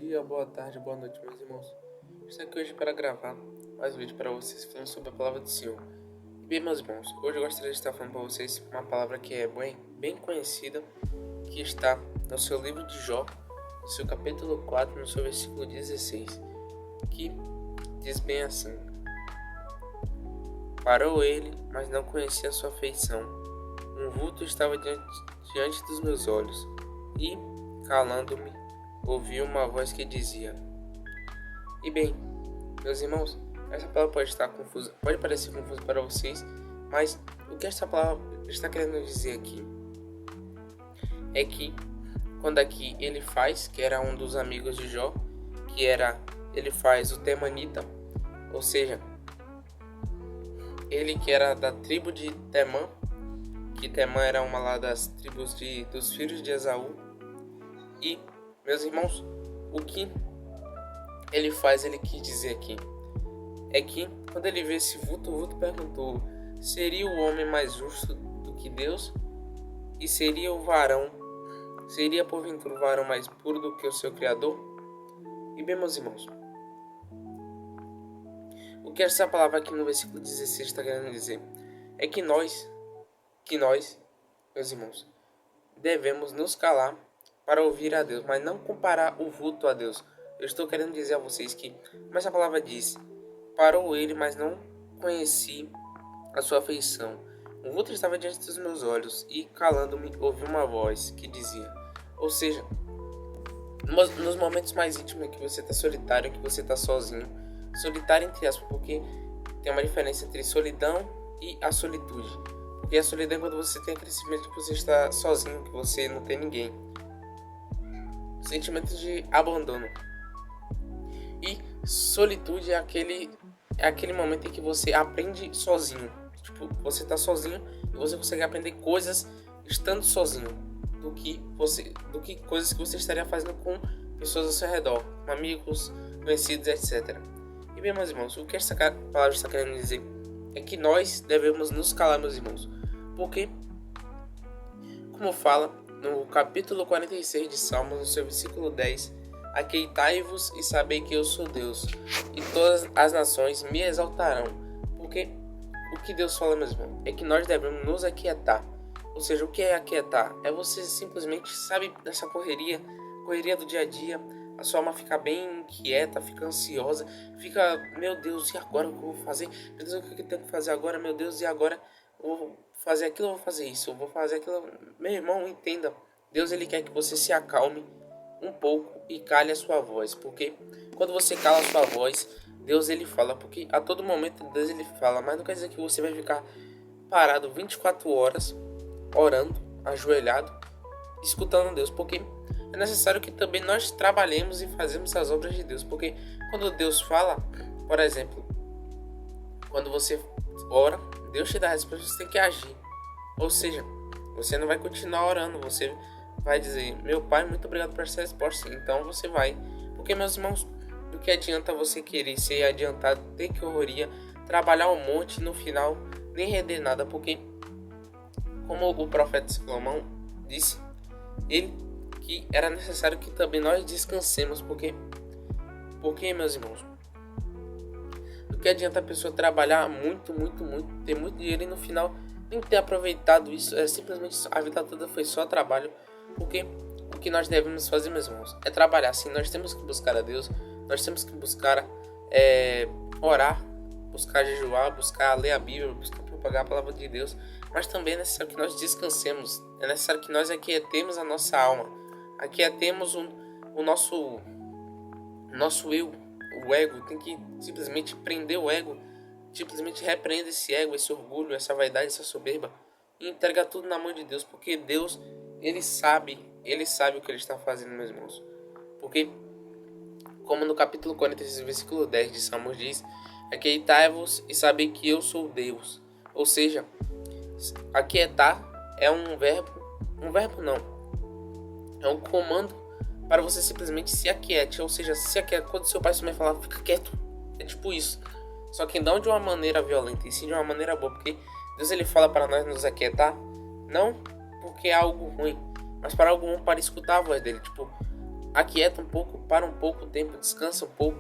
dia, boa tarde, boa noite, meus irmãos. Estou aqui hoje para gravar mais um vídeo para vocês falando sobre a palavra do Senhor. E bem, meus irmãos, hoje eu gostaria de estar falando para vocês uma palavra que é bem conhecida, que está no seu livro de Jó, no seu capítulo 4, no seu versículo 16, que diz bem assim: Parou ele, mas não conhecia sua feição. Um vulto estava diante dos meus olhos, e, calando-me, ouvi uma voz que dizia. E bem, meus irmãos, essa palavra pode estar confusa, pode parecer confusa para vocês, mas o que essa palavra está querendo dizer aqui é que quando aqui ele faz, que era um dos amigos de Jó, ele faz o Temanita, ou seja, ele que era da tribo de Temã, que Temã era uma lá das tribos dos filhos de Esaú. E, meus irmãos, o que ele faz, ele quis dizer aqui, é que quando ele vê esse vulto, o vulto perguntou: seria o homem mais justo do que Deus? E seria porventura o varão mais puro do que o seu Criador? E bem, meus irmãos, o que essa palavra aqui no versículo 16 está querendo dizer é que nós, meus irmãos, devemos nos calar para ouvir a Deus, mas não comparar o vulto a Deus. Eu estou querendo dizer a vocês que, como essa palavra diz, parou ele, mas não conheci a sua feição. O vulto estava diante dos meus olhos, e calando-me, ouvi uma voz que dizia. Ou seja, nos momentos mais íntimos em que você está solitário, que você está sozinho, solitário entre aspas, porque tem uma diferença entre solidão e a solitude. Porque a solidão é quando você tem aquele sentimento de que você está sozinho, que você não tem ninguém. Sentimento de abandono. E solitude é aquele momento em que você aprende sozinho. Tipo, você está sozinho e você consegue aprender coisas estando sozinho do que coisas que você estaria fazendo com pessoas ao seu redor, amigos, conhecidos, etc. E bem, meus irmãos, o que essa palavra está querendo dizer é que nós devemos nos calar, meus irmãos, porque, como fala no capítulo 46 de Salmos, no seu versículo 10, aquietai-vos e sabei que eu sou Deus, e todas as nações me exaltarão. Porque o que Deus fala, meus irmãos, é que nós devemos nos aquietar. Ou seja, o que é aquietar? É você simplesmente, sabe, dessa correria do dia a dia, a sua alma fica bem inquieta, fica ansiosa, fica, meu Deus, e agora o que eu vou fazer? Meu Deus, o que eu tenho que fazer agora? Meu Deus, e agora? Eu vou fazer aquilo, eu vou fazer isso, eu vou fazer aquilo. Meu irmão, entenda, Deus, ele quer que você se acalme um pouco e cale a sua voz, porque quando você cala a sua voz, Deus, ele fala, porque a todo momento Deus, ele fala, mas não quer dizer que você vai ficar parado 24 horas orando, ajoelhado, escutando Deus, porque é necessário que também nós trabalhemos e fazemos as obras de Deus, porque quando Deus fala, por exemplo, quando você ora, Deus te dá a resposta, você tem que agir. Ou seja, você não vai continuar orando, você vai dizer, meu Pai, muito obrigado por essa resposta. Então você vai. Porque, meus irmãos, do que adianta você querer ser adiantado, ter que correria, trabalhar um monte e no final nem render nada, porque, como o profeta Salomão disse, ele que era necessário que também nós descansemos, porque, meus irmãos, do que adianta a pessoa trabalhar muito, ter muito dinheiro e no final nem ter aproveitado isso, simplesmente a vida toda foi só trabalho. Porque o que nós devemos fazer, meus irmãos, é trabalhar. Sim, nós temos que buscar a Deus, nós temos que buscar orar, buscar jejuar, buscar ler a Bíblia, buscar propagar a palavra de Deus, mas também é necessário que nós descansemos, é necessário que nós aquietemos a nossa alma, aquietemos o nosso eu, o ego. Tem que simplesmente prender o ego, simplesmente repreender esse ego, esse orgulho, essa vaidade, essa soberba, e entregar tudo na mão de Deus, porque Deus, Ele sabe o que Ele está fazendo, meus irmãos. Porque, como no capítulo 46, versículo 10 de Salmos diz, aquietai-vos e sabei que eu sou Deus. Ou seja, aquietar é um verbo não, é um comando para você simplesmente se aquiete. Ou seja, se aquiete. Quando seu pai e sua mãe falam, fica quieto, é tipo isso. Só que não de uma maneira violenta, e sim de uma maneira boa, porque Deus, ele fala para nós nos aquietar, não porque é algo ruim, mas para algo bom, para escutar a voz dele. Tipo, aquieta um pouco, para um pouco o tempo, descansa um pouco,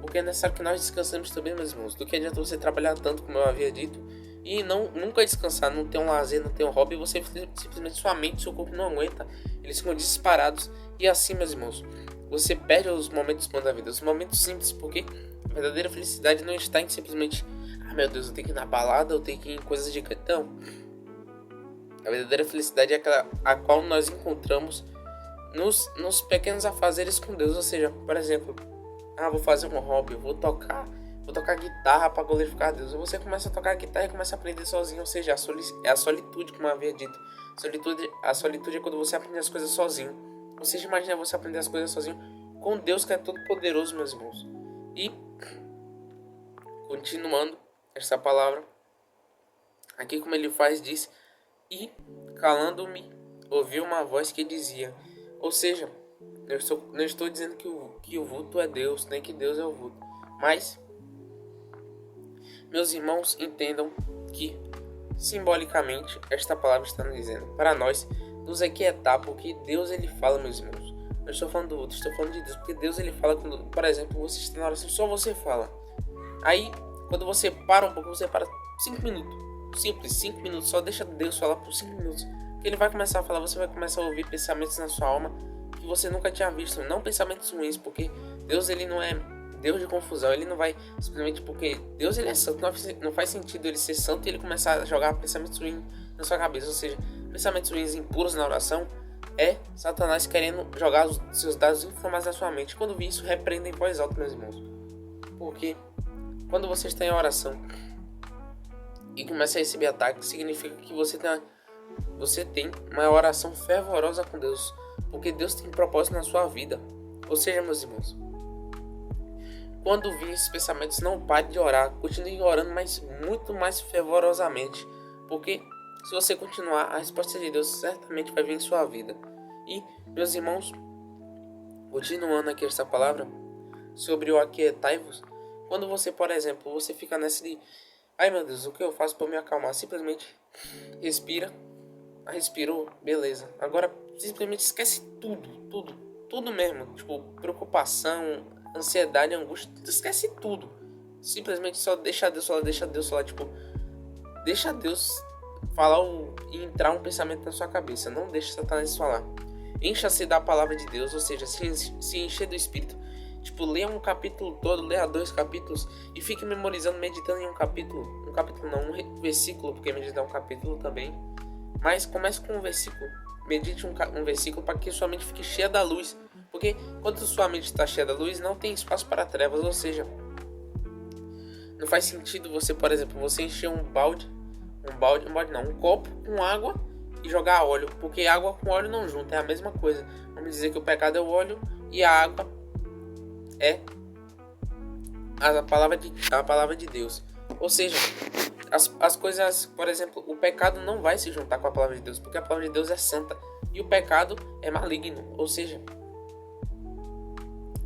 porque é necessário que nós descansemos também, meus irmãos. Do que adianta você trabalhar tanto, como eu havia dito, e nunca descansar, não ter um lazer, não ter um hobby, você simplesmente sua mente, seu corpo não aguenta, eles ficam disparados, e assim, meus irmãos, você perde os momentos bons da vida, os momentos simples, porque a verdadeira felicidade não está em simplesmente, meu Deus, eu tenho que ir na balada, eu tenho que ir em coisas de cantão. A verdadeira felicidade é aquela a qual nós encontramos nos pequenos afazeres com Deus. Ou seja, por exemplo, vou fazer um hobby, vou tocar guitarra para glorificar a Deus. Ou você começa a tocar guitarra e começa a aprender sozinho. Ou seja, é a solitude, como eu havia dito. A solitude é quando você aprende as coisas sozinho. Ou seja, imagina você aprender as coisas sozinho com Deus, que é todo poderoso, meus irmãos. E continuando essa palavra, aqui como ele faz, diz: e calando-me, ouvi uma voz que dizia. Ou seja, não estou dizendo que o vulto é Deus, nem que Deus é o vulto. Mas, meus irmãos, entendam que, simbolicamente, esta palavra está nos dizendo para nós nos aquietar, porque Deus ele fala, meus irmãos. Não estou falando do vulto, estou falando de Deus, porque Deus ele fala quando, por exemplo, você está na oração, só você fala. Aí, quando você para um pouco, você para 5 minutos. Simples, 5 minutos, só deixa Deus falar por 5 minutos. Que ele vai começar a falar, você vai começar a ouvir pensamentos na sua alma que você nunca tinha visto. Não pensamentos ruins, porque Deus ele não é Deus de confusão. Ele não vai simplesmente porque Deus ele é santo. Não faz sentido ele ser santo e ele começar a jogar pensamentos ruins na sua cabeça. Ou seja, pensamentos ruins impuros na oração é Satanás querendo jogar os seus dados informais na sua mente. Quando vi isso, repreenda em voz alta, meus irmãos. Porque quando você está em oração e começa a receber ataques, significa que você tem uma oração fervorosa com Deus, porque Deus tem um propósito na sua vida. Ou seja, meus irmãos, quando vir esses pensamentos, não pare de orar, continue orando, mas muito mais fervorosamente, porque se você continuar, a resposta de Deus certamente vai vir em sua vida. E, meus irmãos, continuando aqui esta palavra sobre o aquietai-vos, quando você, por exemplo, você fica nessa de ai meu Deus, o que eu faço para me acalmar? Simplesmente respira. Respirou, beleza. Agora simplesmente esquece tudo mesmo. Tipo, preocupação, ansiedade, angústia, esquece tudo. Simplesmente só deixa Deus falar, tipo, deixa Deus falar e entrar um pensamento na sua cabeça. Não deixe Satanás falar. Encha-se da palavra de Deus, ou seja, se encher do Espírito. Tipo, leia um capítulo todo, leia 2 capítulos e fique memorizando, meditando em um capítulo não, um versículo, porque meditar é um capítulo também. Mas comece com um versículo, medite um versículo para que sua mente fique cheia da luz. Porque quando sua mente está cheia da luz, não tem espaço para trevas, ou seja, não faz sentido você, por exemplo, você encher um copo com água e jogar óleo, porque água com óleo não junta, é a mesma coisa. Vamos dizer que o pecado é o óleo e a água é a palavra de Deus. Ou seja, as coisas, por exemplo, o pecado não vai se juntar com a palavra de Deus, porque a palavra de Deus é santa e o pecado é maligno. Ou seja,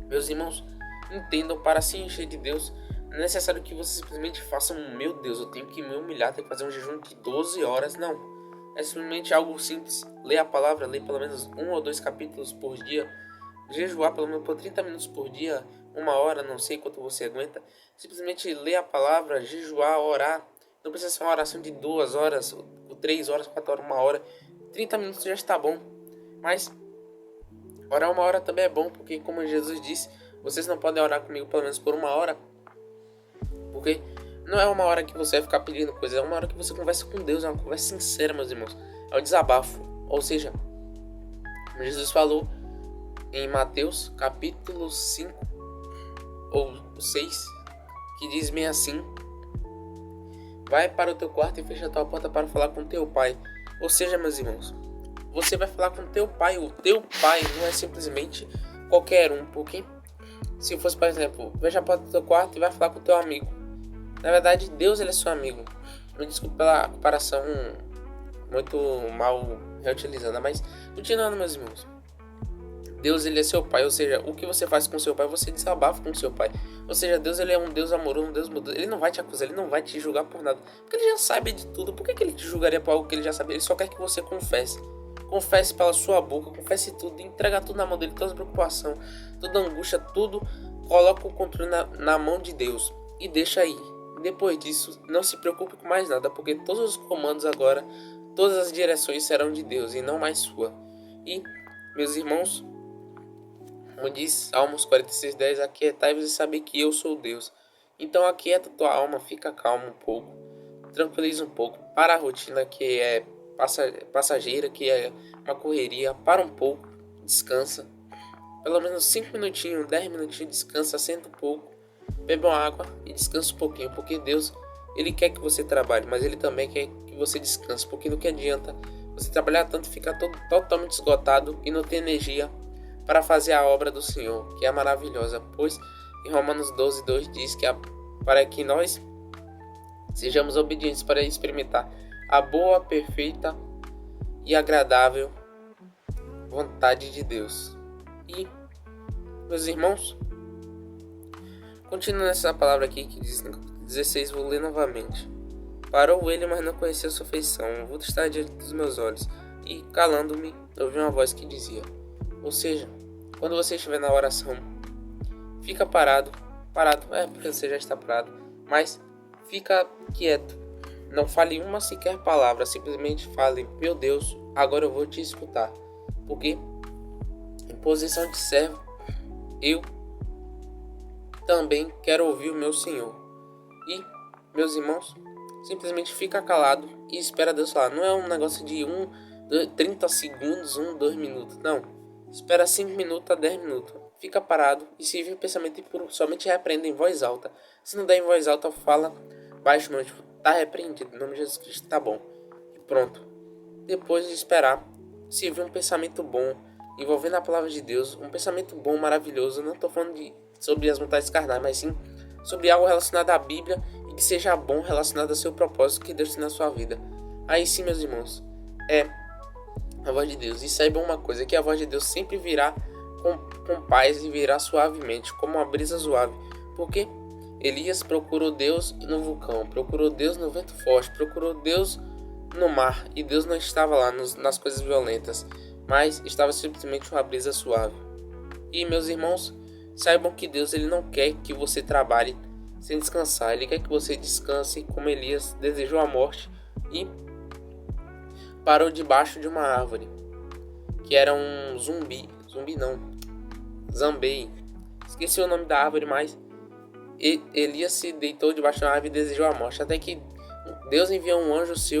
meus irmãos, entendam, para se encher de Deus, não é necessário que você simplesmente faça meu Deus, eu tenho que me humilhar, tenho que fazer um jejum de 12 horas. Não, é simplesmente algo simples. Ler a palavra, ler pelo menos 1 ou 2 capítulos por dia, jejuar pelo menos por 30 minutos por dia, 1 hora, não sei quanto você aguenta. Simplesmente ler a palavra, jejuar, orar. Não precisa ser uma oração de 2 horas, 3 horas, 4 horas, 1 hora. 30 minutos já está bom. Mas orar 1 hora também é bom, porque como Jesus disse, vocês não podem orar comigo pelo menos por 1 hora. Porque não é 1 hora que você vai ficar pedindo coisa, é 1 hora que você conversa com Deus, é uma conversa sincera, meus irmãos. É o desabafo. Ou seja, como Jesus falou em Mateus capítulo 5 ou 6, que diz bem assim: vai para o teu quarto e fecha a tua porta para falar com teu pai. Ou seja, meus irmãos, você vai falar com teu pai. O teu pai não é simplesmente qualquer um, porque se fosse, por exemplo, fecha a porta do teu quarto e vai falar com teu amigo. Na verdade, Deus ele é seu amigo. Me desculpe pela comparação muito mal reutilizada, mas continuando, meus irmãos, Deus ele é seu pai, ou seja, o que você faz com seu pai, você desabafa com seu pai. Ou seja, Deus ele é um Deus amoroso, um Deus bondoso. Ele não vai te acusar, ele não vai te julgar por nada, porque ele já sabe de tudo. Por que ele te julgaria por algo que ele já sabe? Ele só quer que você confesse. confesse pela sua boca, confesse tudo, entrega tudo na mão dele, toda a preocupação, toda a angústia, tudo, coloca o controle na mão de Deus e deixa aí. Depois disso, não se preocupe com mais nada, porque todos os comandos agora, todas as direções serão de Deus e não mais sua. E, meus irmãos, como diz Salmos 46:10, aquietai-vos e saber que eu sou Deus. Então aquieta tua alma, fica calmo um pouco, tranquiliza um pouco, para a rotina que é passageira, que é uma correria, para um pouco, descansa. Pelo menos 5 minutinhos, 10 minutinhos, descansa, senta um pouco, bebe uma água e descansa um pouquinho, porque Deus, Ele quer que você trabalhe, mas Ele também quer que você descanse, porque não que adianta você trabalhar tanto e ficar totalmente esgotado e não ter energia para fazer a obra do Senhor, que é maravilhosa, pois em Romanos 12:2 diz que para que nós sejamos obedientes para experimentar a boa, perfeita e agradável vontade de Deus. E, meus irmãos, continuando essa palavra aqui que diz no capítulo 16, vou ler novamente. Parou ele, mas não conhecia sua feição. O vulto estava diante dos meus olhos, e calando-me, ouvi uma voz que dizia. Ou seja, quando você estiver na oração, fica parado, porque você já está parado, mas fica quieto, não fale uma sequer palavra, simplesmente fale, meu Deus, agora eu vou te escutar, porque em posição de servo, eu também quero ouvir o meu Senhor. E, meus irmãos, simplesmente fica calado e espera Deus falar. Não é um negócio de 30 segundos, 2 minutos, não. Espera 5 minutos a 10 minutos. Fica parado e se vir o pensamento impuro, somente repreenda em voz alta. Se não der em voz alta, fala baixo, não, tipo, tá repreendido, em nome de Jesus Cristo, tá bom. E pronto. Depois de esperar, se vir um pensamento bom, envolvendo a palavra de Deus, um pensamento bom, maravilhoso, não tô falando sobre as vontades carnais, mas sim sobre algo relacionado à Bíblia e que seja bom relacionado ao seu propósito que Deus tem na sua vida. Aí sim, meus irmãos, é a voz de Deus. E saibam uma coisa, que a voz de Deus sempre virá com paz e virá suavemente, como uma brisa suave. Porque Elias procurou Deus no vulcão, procurou Deus no vento forte, procurou Deus no mar, e Deus não estava lá nas coisas violentas, mas estava simplesmente uma brisa suave. E, meus irmãos, saibam que Deus, Ele não quer que você trabalhe sem descansar. Ele quer que você descanse, como Elias desejou a morte e parou debaixo de uma árvore, que era um zambei. Esqueci o nome da árvore, mas Elias se deitou debaixo da árvore e desejou a morte, até que Deus enviou um anjo seu